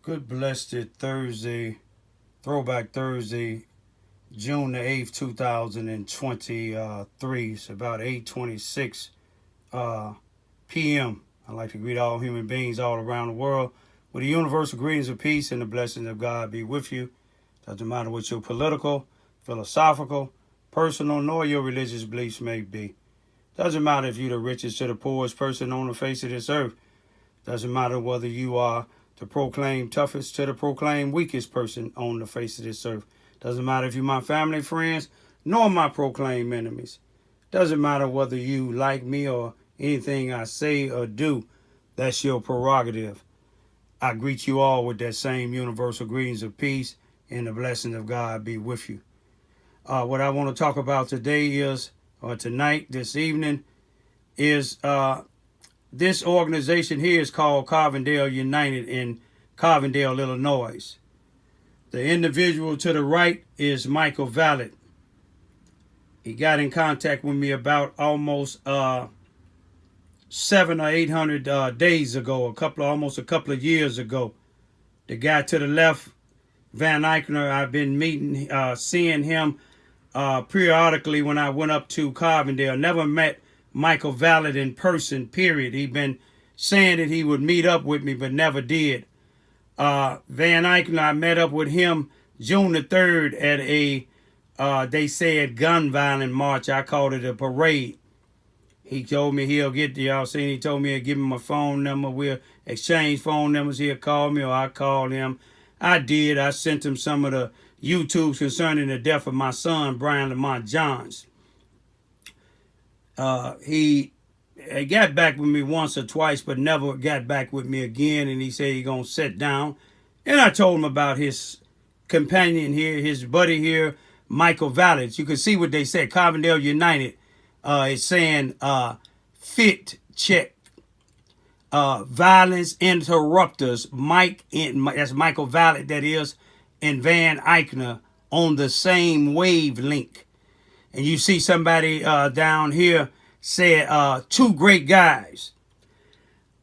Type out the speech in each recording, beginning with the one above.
Good blessed Thursday, Throwback Thursday, June the 8th, 2023. It's about 8:26 p.m. I'd like to greet all human beings all around the world with the universal greetings of peace and the blessings of God be with you. Doesn't matter what your political, philosophical, personal, nor your religious beliefs may be. Doesn't matter if you're the richest or the poorest person on the face of this earth. Doesn't matter whether you are the proclaimed toughest to the proclaimed weakest person on the face of this earth. Doesn't matter if you're my family, friends, nor my proclaimed enemies. Doesn't matter whether you like me or anything I say or do. That's your prerogative. I greet you all with that same universal greetings of peace and the blessings of God be with you. What I want to talk about today is, or tonight, this evening, is this organization here is called Carbondale United in Carbondale, Illinois. The individual to the right is Michael Vallet. He got in contact with me about almost 700 or 800 days ago, almost a couple of years ago. The guy to the left, Van Eichner, I've been seeing him periodically when I went up to Carbondale. Never met Michael Vallet in person, period. He'd been saying that he would meet up with me, but never did. Van Eichner, I met up with him June the 3rd at a, they said, gun violence march. I called it a parade. He told me he'll get to y'all. Seen he told me he'll give me my phone number. We'll exchange phone numbers. He'll call me or I call him. I did. I sent him some of the YouTubes concerning the death of my son, Brian Lamont Johns. He got back with me once or twice, but never got back with me again. And he said he's going to sit down. And I told him about his companion here, his buddy here, Michael Vallet. You can see what they said. Carbondale United is saying fit check. Violence interrupters. That's Michael Vallet, that is, and Van Eichner on the same wavelength. And you see somebody down here said, two great guys.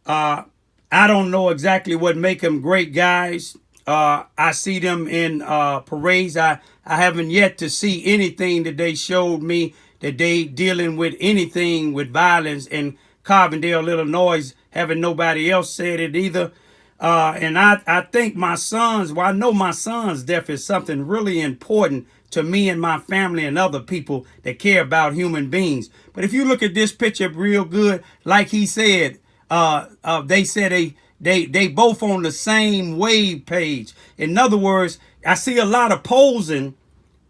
I don't know exactly what make them great guys. I see them in parades. I haven't yet to see anything that they showed me that they dealing with anything with violence in Carbondale, Illinois. Haven't nobody else said it either. And I think my son's, well, I know my son's death is something really important to me and my family and other people that care about human beings. But if you look at this picture real good, like he said, they said they both on the same wave page. In other words, I see a lot of posing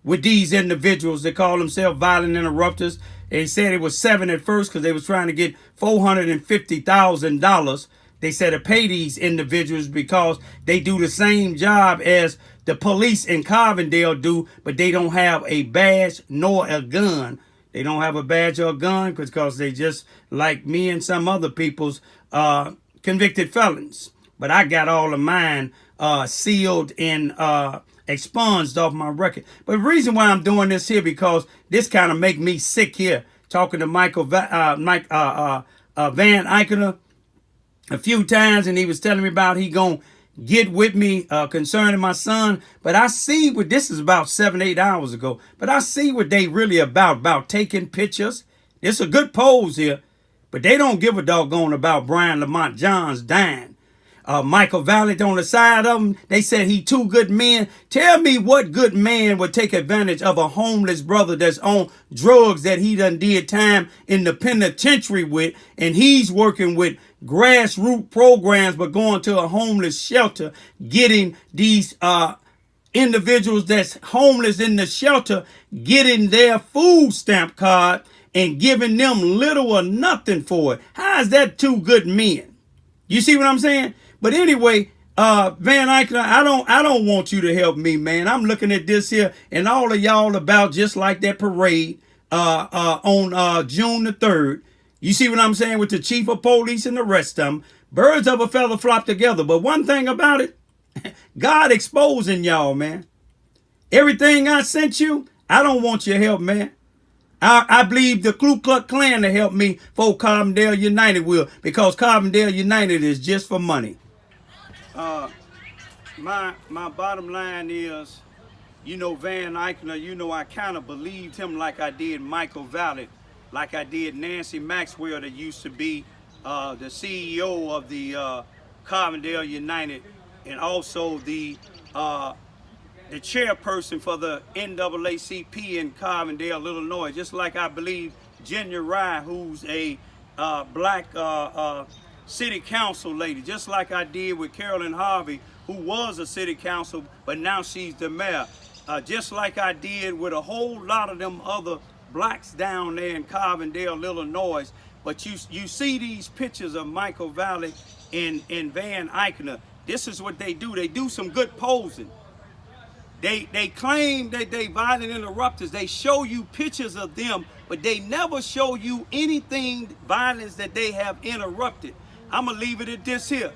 with these individuals that call themselves violent interrupters. They said it was 7 at first because they was trying to get $450,000. They said to pay these individuals because they do the same job as the police in Carbondale do, but they don't have a badge nor a gun. They don't have a badge or a gun because they just like me and some other people's convicted felons. But I got all of mine sealed and expunged off my record. But the reason why I'm doing this here, because this kind of make me sick here, talking to Van Eichner a few times, and he was telling me about he gonna get with me concerning my son. But I see what this is about 7-8 hours ago. But I see what they really about taking pictures. It's a good pose here, but they don't give a doggone about Brian Lamont Johns dying. Michael Vallet on the side of him, they said he two good men. Tell me what good man would take advantage of a homeless brother that's on drugs that he done did time in the penitentiary with, and he's working with grassroots programs, but going to a homeless shelter, getting these individuals that's homeless in the shelter, getting their food stamp card and giving them little or nothing for it. How is that two good men? You see what I'm saying? But anyway, Van Eichner, I don't want you to help me, man. I'm looking at this here and all of y'all about just like that parade on June the 3rd. You see what I'm saying with the chief of police and the rest of them. Birds of a feather flock together. But one thing about it, God exposing y'all, man. Everything I sent you, I don't want your help, man. I believe the Ku Klux Klan to help me for Carbondale United will, because Carbondale United is just for money. My bottom line is, Van Eichner, I kind of believed him like I did Michael Vallet, like I did Nancy Maxwell, that used to be the CEO of the Carbondale United, and also the chairperson for the NAACP in Carbondale, Illinois. Just like I believe Jenya Rye, who's a black city council lady, just like I did with Carolyn Harvey, who was a city council, but now she's the mayor. Just like I did with a whole lot of them other blacks down there in Carbondale, Illinois. But you see these pictures of Michael Vallet and Van Eichner. This is what they do. They do some good posing. They claim that they violent interrupters. They show you pictures of them, but they never show you anything violence that they have interrupted. I'm going to leave it at this here.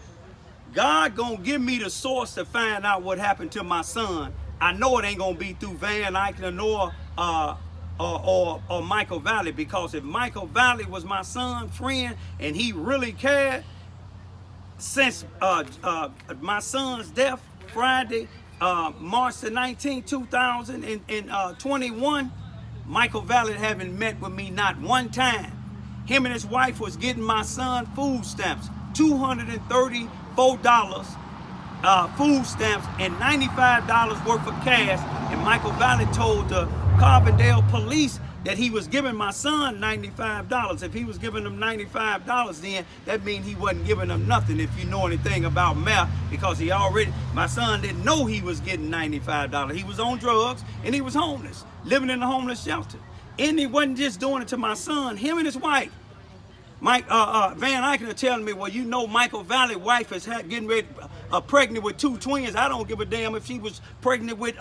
God going to give me the source to find out what happened to my son. I know it ain't going to be through Van Eichner nor or Michael Vallet, because if Michael Vallet was my son's friend and he really cared, since my son's death Friday, March the 19th, 2021, Michael Vallet haven't met with me not one time. Him and his wife was getting my son food stamps, $234 food stamps and $95 worth of cash. And Michael Vallet told the Carbondale police that he was giving my son $95. If he was giving them $95, then that means he wasn't giving them nothing, if you know anything about math, because my son didn't know he was getting $95. He was on drugs and he was homeless, living in a homeless shelter. And he wasn't just doing it to my son, him and his wife. Van Eichner telling me, well, Michael Vallet's wife is getting ready, pregnant with 2 twins. I don't give a damn if she was pregnant with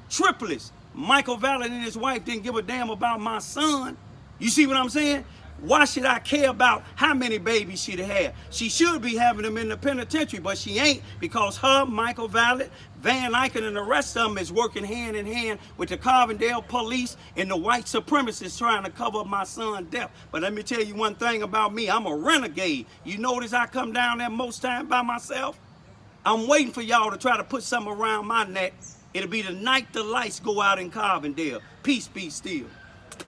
triplets. Michael Vallet and his wife didn't give a damn about my son. You see what I'm saying? Why should I care about how many babies she'd had? She should be having them in the penitentiary, but she ain't, because her, Michael Vallet, Van Eichner, and the rest of them is working hand in hand with the Carbondale police and the white supremacists trying to cover up my son's death. But let me tell you one thing about me. I'm a renegade. You notice I come down there most times by myself? I'm waiting for y'all to try to put something around my neck. It'll be the night the lights go out in Carbondale. Peace be still.